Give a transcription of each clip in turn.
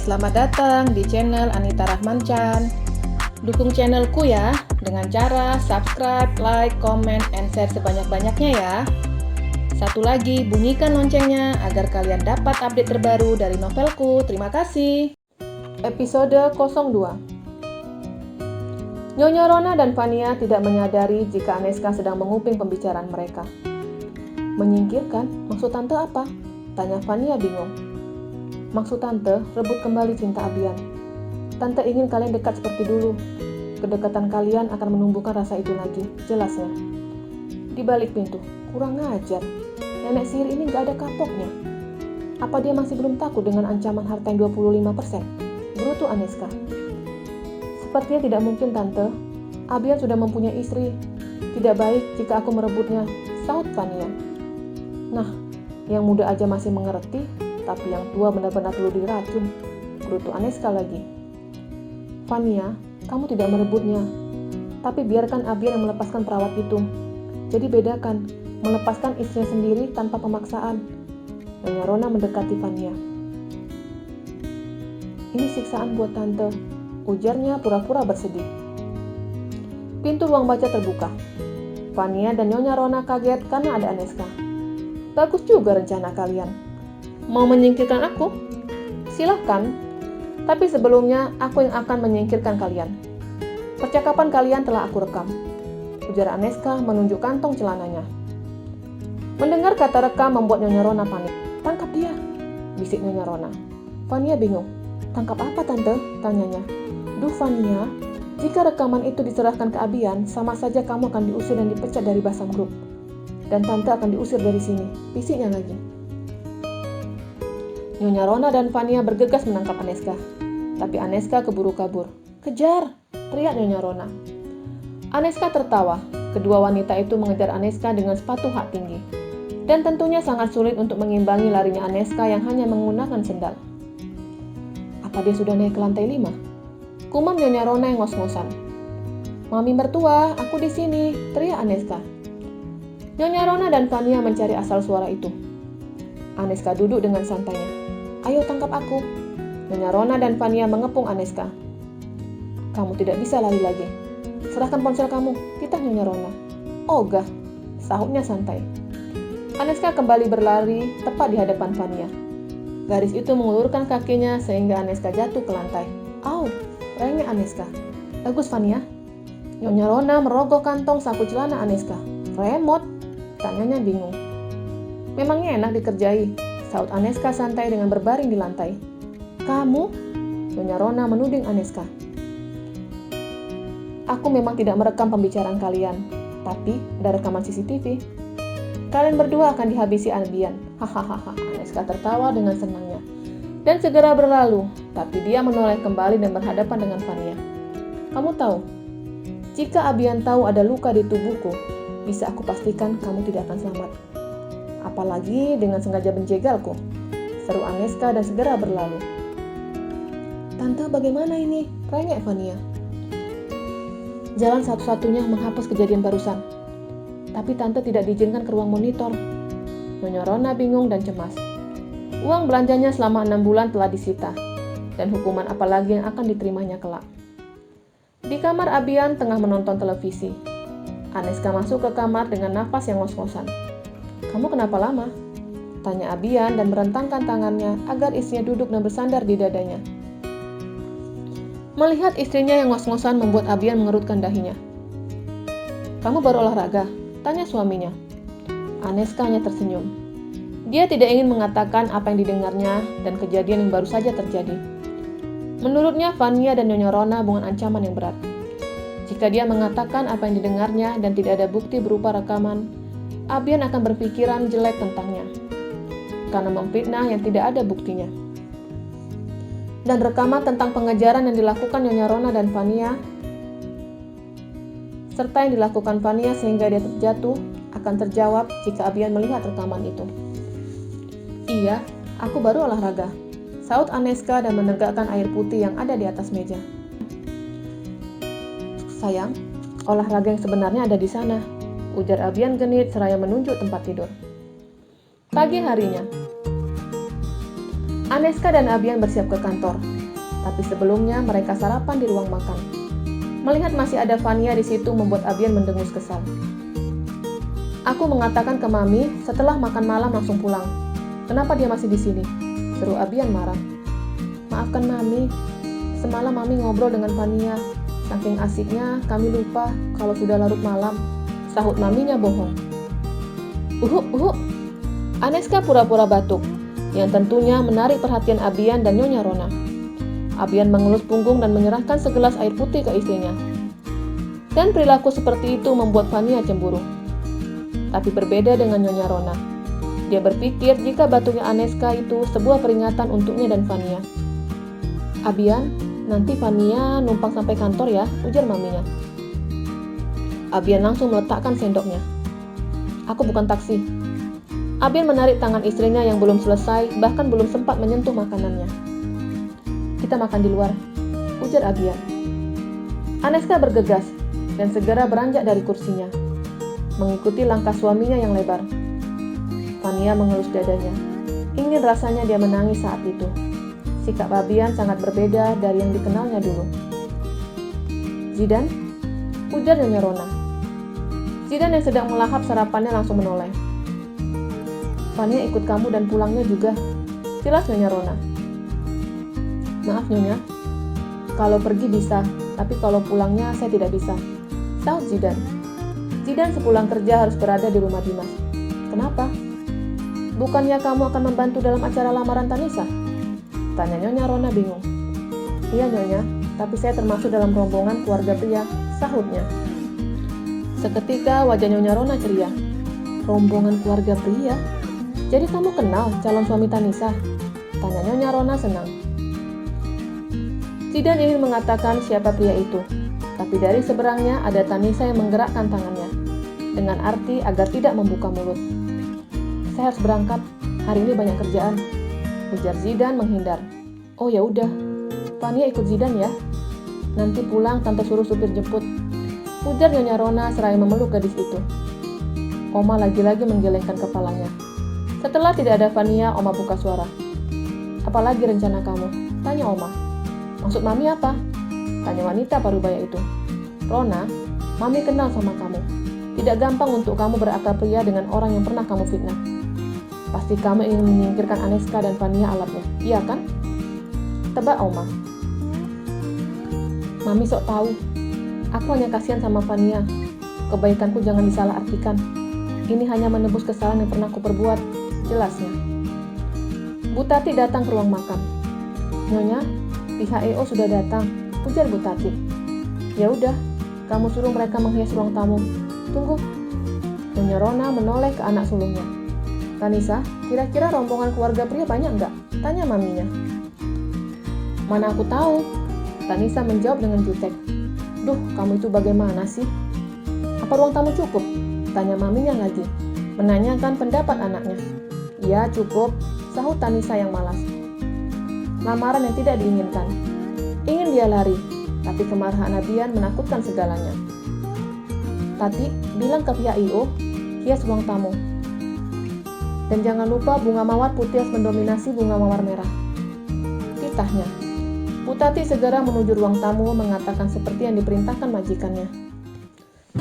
Selamat datang di channel Anita Rahmanchan. Dukung channelku ya dengan cara subscribe, like, comment, and share sebanyak-banyaknya ya. Satu lagi, bunyikan loncengnya agar kalian dapat update terbaru dari novelku. Terima kasih. Episode 02. Nyonya Rona dan Vania tidak menyadari jika Aneska sedang menguping pembicaraan mereka. Menyingkirkan? Maksud tante apa? Tanya Vania bingung. Maksud tante, rebut kembali cinta Abian. Tante ingin kalian dekat seperti dulu. Kedekatan kalian akan menumbuhkan rasa itu lagi, jelasnya. Di balik pintu, kurang ajar. Nenek sihir ini gak ada kapoknya. Apa dia masih belum takut dengan ancaman harta yang 25%? Berutu Aneska. Sepertinya tidak mungkin tante. Abian sudah mempunyai istri. Tidak baik jika aku merebutnya, sahut Vania. Nah, yang muda aja masih mengerti, tapi yang tua benar-benar perlu diracun, berutu Aneska lagi. Vania, kamu tidak merebutnya, tapi biarkan Abian yang melepaskan perawat itu. Jadi bedakan, melepaskan istrinya sendiri tanpa pemaksaan. Nyonya Rona mendekati Vania. Ini siksaan buat tante, ujarnya pura-pura bersedih. Pintu ruang baca terbuka. Vania dan Nyonya Rona kaget karena ada Aneska. Bagus juga rencana kalian. Mau menyingkirkan aku? Silahkan, tapi sebelumnya aku yang akan menyingkirkan kalian. Percakapan kalian telah aku rekam, ujar Aneska menunjuk kantong celananya. Mendengar kata rekam membuat Nyonya Rona panik. Tangkap dia, bisik Nyonya Rona. Vania bingung. Tangkap apa tante? Tanyanya. Duh Vania, jika rekaman itu diserahkan ke Abian, sama saja kamu akan diusir dan dipecat dari Basam Group. Dan tante akan diusir dari sini, bisiknya lagi. Nyonya Rona dan Vania bergegas menangkap Aneska. Tapi Aneska keburu kabur. Kejar! Teriak Nyonya Rona. Aneska tertawa. Kedua wanita itu mengejar Aneska dengan sepatu hak tinggi. Dan tentunya sangat sulit untuk mengimbangi larinya Aneska yang hanya menggunakan sendal. Apa dia sudah naik ke lantai 5? Kumam Nyonya Rona yang ngos-ngosan. Mami mertua, aku di sini, teriak Aneska. Nyonya Rona dan Vania mencari asal suara itu. Aneska duduk dengan santainya. Ayo tangkap aku. Nyonya Rona dan Vania mengepung Aneska. Kamu tidak bisa lari lagi. Serahkan ponsel kamu, kita Nyonya Rona. Ogah, sahutnya santai. Aneska kembali berlari tepat di hadapan Vania. Garis itu mengulurkan kakinya sehingga Aneska jatuh ke lantai. Au, rengek Aneska. Bagus Vania. Nyonya Rona merogoh kantong saku celana Aneska. Remote? Tanyanya bingung. Memangnya enak dikerjai, saut Aneska santai dengan berbaring di lantai. Kamu? Nyonya Rona menuding Aneska. Aku memang tidak merekam pembicaraan kalian, tapi ada rekaman CCTV. Kalian berdua akan dihabisi Abian. Hahaha, Aneska tertawa dengan senangnya. Dan segera berlalu, tapi dia menoleh kembali dan berhadapan dengan Vania. Kamu tahu, jika Abian tahu ada luka di tubuhku, bisa aku pastikan kamu tidak akan selamat. Apalagi dengan sengaja menjegalku, seru Aneska dan segera berlalu. Tante bagaimana ini? Rengek Vania. Jalan satu-satunya menghapus kejadian barusan. Tapi tante tidak diizinkan ke ruang monitor. Nyonya Rona bingung dan cemas. Uang belanjanya selama 6 bulan telah disita. Dan hukuman apa lagi yang akan diterimanya kelak. Di kamar Abian tengah menonton televisi. Aneska masuk ke kamar dengan nafas yang ngos-ngosan. Kamu kenapa lama? Tanya Abian dan merentangkan tangannya agar istrinya duduk dan bersandar di dadanya. Melihat istrinya yang ngos-ngosan membuat Abian mengerutkan dahinya. Kamu baru olahraga? Tanya suaminya. Aneska hanya tersenyum. Dia tidak ingin mengatakan apa yang didengarnya dan kejadian yang baru saja terjadi. Menurutnya Vania dan Nyonya Rona bukan ancaman yang berat. Jika dia mengatakan apa yang didengarnya dan tidak ada bukti berupa rekaman, Abian akan berpikiran jelek tentangnya karena memfitnah yang tidak ada buktinya. Dan rekaman tentang pengejaran yang dilakukan Nyonya Rona dan Vania serta yang dilakukan Vania sehingga dia terjatuh akan terjawab jika Abian melihat rekaman itu. Iya, aku baru olahraga, saut Aneska dan menegakkan air putih yang ada di atas meja. Sayang, olahraga yang sebenarnya ada di sana, ujar Abian genit seraya menunjuk tempat tidur. Pagi harinya, Aneska dan Abian bersiap ke kantor. Tapi sebelumnya mereka sarapan di ruang makan. Melihat masih ada Vania di situ membuat Abian mendengus kesal. Aku mengatakan ke Mami setelah makan malam langsung pulang. Kenapa dia masih di sini? Seru Abian marah. Maafkan Mami, semalam Mami ngobrol dengan Vania. Saking asiknya kami lupa kalau sudah larut malam. Sahut Maminya bohong. Aneska pura-pura batuk, yang tentunya menarik perhatian Abian dan Nyonya Rona. Abian mengelus punggung dan menyerahkan segelas air putih ke istrinya. Dan perilaku seperti itu membuat Vania cemburu. Tapi berbeda dengan Nyonya Rona. Dia berpikir jika batuknya Aneska itu sebuah peringatan untuknya dan Vania. Abian, nanti Vania numpang sampai kantor ya, ujar maminya. Abian langsung meletakkan sendoknya. Aku bukan taksi. Abian menarik tangan istrinya yang belum selesai, bahkan belum sempat menyentuh makanannya. Kita makan di luar, ujar Abian. Aneska bergegas dan segera beranjak dari kursinya, mengikuti langkah suaminya yang lebar. Vania mengelus dadanya. Ingin rasanya dia menangis saat itu. Sikap Abian sangat berbeda dari yang dikenalnya dulu. Zidan, ujar Nyonya Rona. Zidan yang sedang melahap sarapannya langsung menoleh. Vania ikut kamu dan pulangnya juga, jelas Nyonya Rona. Maaf Nyonya, kalau pergi bisa, tapi kalau pulangnya saya tidak bisa, sahut Zidan. Zidan sepulang kerja harus berada di rumah Dimas. Kenapa? Bukannya kamu akan membantu dalam acara lamaran Tanisa? Tanya Nyonya Rona bingung. Iya Nyonya, tapi saya termasuk dalam rombongan keluarga pria, sahutnya. Seketika wajah Nyonya Rona ceria. Rombongan keluarga pria? Jadi kamu kenal calon suami Tanisa? Tanya Nyonya Rona senang. Zidan ingin mengatakan siapa pria itu, tapi dari seberangnya ada Tanisa yang menggerakkan tangannya, dengan arti agar tidak membuka mulut. Saya harus berangkat, hari ini banyak kerjaan, ujar Zidan menghindar. Oh ya udah, Vania ikut Zidan ya. Nanti pulang tante suruh supir jemput, ujar Nyonya Rona seraya memeluk gadis itu. Oma lagi-lagi menggelengkan kepalanya. Setelah tidak ada Vania, Oma buka suara. Apalagi rencana kamu? Tanya Oma. Maksud Mami apa? Tanya wanita parubaya itu. Rona, Mami kenal sama kamu. Tidak gampang untuk kamu berakal pria dengan orang yang pernah kamu fitnah. Pasti kamu ingin menyingkirkan Aneska dan Vania alatnya, iya kan? Tebak Oma. Mami sok tahu. Aku hanya kasihan sama Vania. Kebaikanku jangan disalahartikan. Ini hanya menebus kesalahan yang pernah aku perbuat, jelasnya. Bu Tati datang ke ruang makan. Nyonya, pihak EO sudah datang, ujar Bu Tati. Ya udah, kamu suruh mereka menghias ruang tamu. Tunggu. Nyonya Rona menoleh ke anak sulungnya. Tanisa, kira-kira rombongan keluarga pria banyak nggak? Tanya maminya. Mana aku tahu? Tanisa menjawab dengan jutek. Duh, kamu itu bagaimana sih? Apa ruang tamu cukup? Tanya maminya lagi, menanyakan pendapat anaknya. Ya cukup, sahut Tanisa yang malas. Lamaran yang tidak diinginkan. Ingin dia lari, tapi kemarahan Abian menakutkan segalanya. Tati, bilang ke pihak IO, hias ruang tamu. Dan jangan lupa bunga mawar putih harus mendominasi bunga mawar merah. Titahnya. Bu Tati segera menuju ruang tamu mengatakan seperti yang diperintahkan majikannya.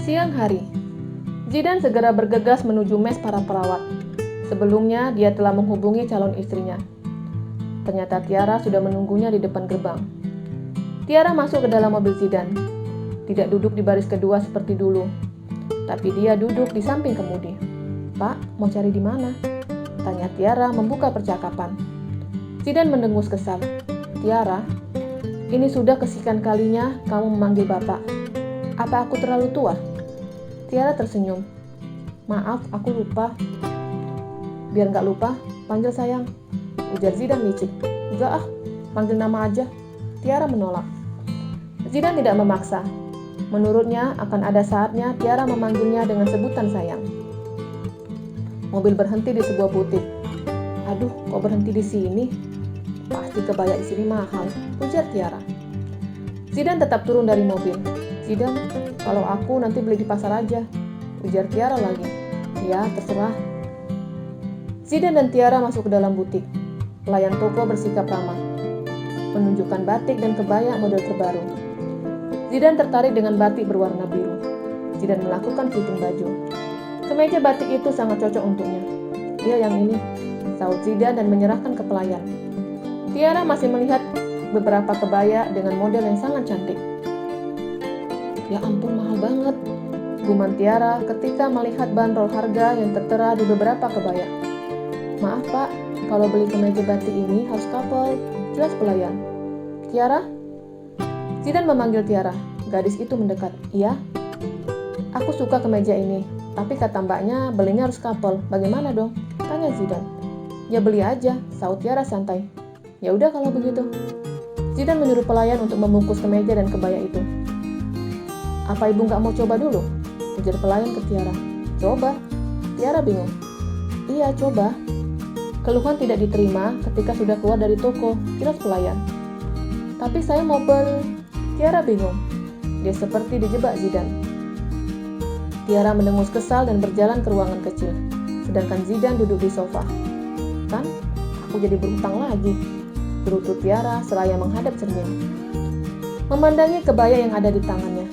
Siang hari, Zidan segera bergegas menuju mes para perawat. Sebelumnya, dia telah menghubungi calon istrinya. Ternyata Tiara sudah menunggunya di depan gerbang. Tiara masuk ke dalam mobil Zidan. Tidak duduk di baris kedua seperti dulu, tapi dia duduk di samping kemudi. Pak, mau cari di mana? Tanya Tiara membuka percakapan. Zidan mendengus kesal. Tiara, ini sudah kesekian kalinya kamu memanggil bapak. Apa aku terlalu tua? Tiara tersenyum. Maaf, aku lupa. Biar nggak lupa, panggil sayang, ujar Zidan licik. Enggak ah, panggil nama aja. Tiara menolak. Zidan tidak memaksa. Menurutnya akan ada saatnya Tiara memanggilnya dengan sebutan sayang. Mobil berhenti di sebuah butik. Aduh, kok berhenti di sini? Pasti kebaya di sini mahal, ujar Tiara. Zidan tetap turun dari mobil. Zidan, kalau aku nanti beli di pasar aja, ujar Tiara lagi. Ya, terserah. Zidan dan Tiara masuk ke dalam butik. Pelayan toko bersikap ramah. menunjukkan batik dan kebaya model terbaru. Zidan tertarik dengan batik berwarna biru. Zidan melakukan fitting baju. Kemeja batik itu sangat cocok untuknya. Iya, yang ini, sahut Zidan dan menyerahkan ke pelayan. Tiara masih melihat beberapa kebaya dengan model yang sangat cantik. Ya ampun, mahal banget, gumam Tiara ketika melihat bandrol harga yang tertera di beberapa kebaya. Maaf Pak, kalau beli kemeja batik ini harus couple, jelas pelayan. Tiara? Zidan memanggil Tiara. Gadis itu mendekat. Iya? Aku suka kemeja ini, tapi kata mbaknya belinya harus couple. Bagaimana dong? Tanya Zidan. Ya beli aja, sahut Tiara santai. Ya udah kalau begitu. Zidan menyuruh pelayan untuk membungkus kemeja dan kebaya itu. Apa ibu nggak mau coba dulu? Ujar pelayan ke Tiara. Coba. Tiara bingung. Iya, coba. Keluhan tidak diterima ketika sudah keluar dari toko, jelas pelayan. Tapi saya mau beli. Tiara bingung. Dia seperti dijebak Zidan. Tiara mendengus kesal dan berjalan ke ruangan kecil, sedangkan Zidan duduk di sofa. Kan, aku jadi berhutang lagi, gerutu Tiara seraya menghadap cermin. Memandangi kebaya yang ada di tangannya.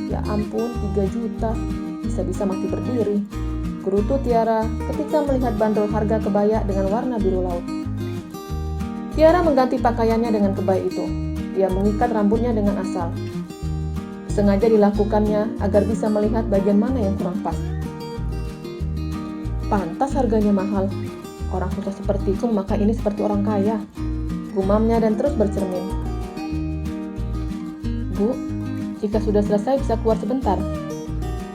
Ya ampun, 3 juta, bisa-bisa mati berdiri, gerutu Tiara ketika melihat bandrol harga kebaya dengan warna biru laut. Tiara mengganti pakaiannya dengan kebaya itu. Dia mengikat rambutnya dengan asal. Sengaja dilakukannya agar bisa melihat bagian mana yang kurang pas. Pantas harganya mahal. Orang susah sepertiku memakai ini seperti orang kaya, gumamnya dan terus bercermin. Bu, jika sudah selesai bisa keluar sebentar,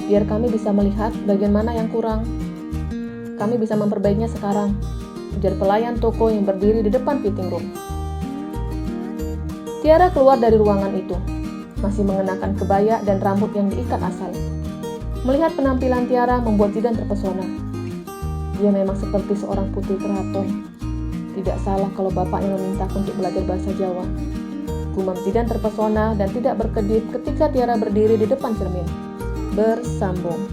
biar kami bisa melihat bagian mana yang kurang. Kami bisa memperbaikinya sekarang, ujar pelayan toko yang berdiri di depan fitting room. Tiara keluar dari ruangan itu, masih mengenakan kebaya dan rambut yang diikat asal. Melihat penampilan Tiara membuat Zidan terpesona. Dia memang seperti seorang putri keraton. Tidak salah kalau bapaknya memintaku untuk belajar bahasa Jawa. Gumam Zidan terpesona dan tidak berkedip ketika Tiara berdiri di depan cermin. Bersambung.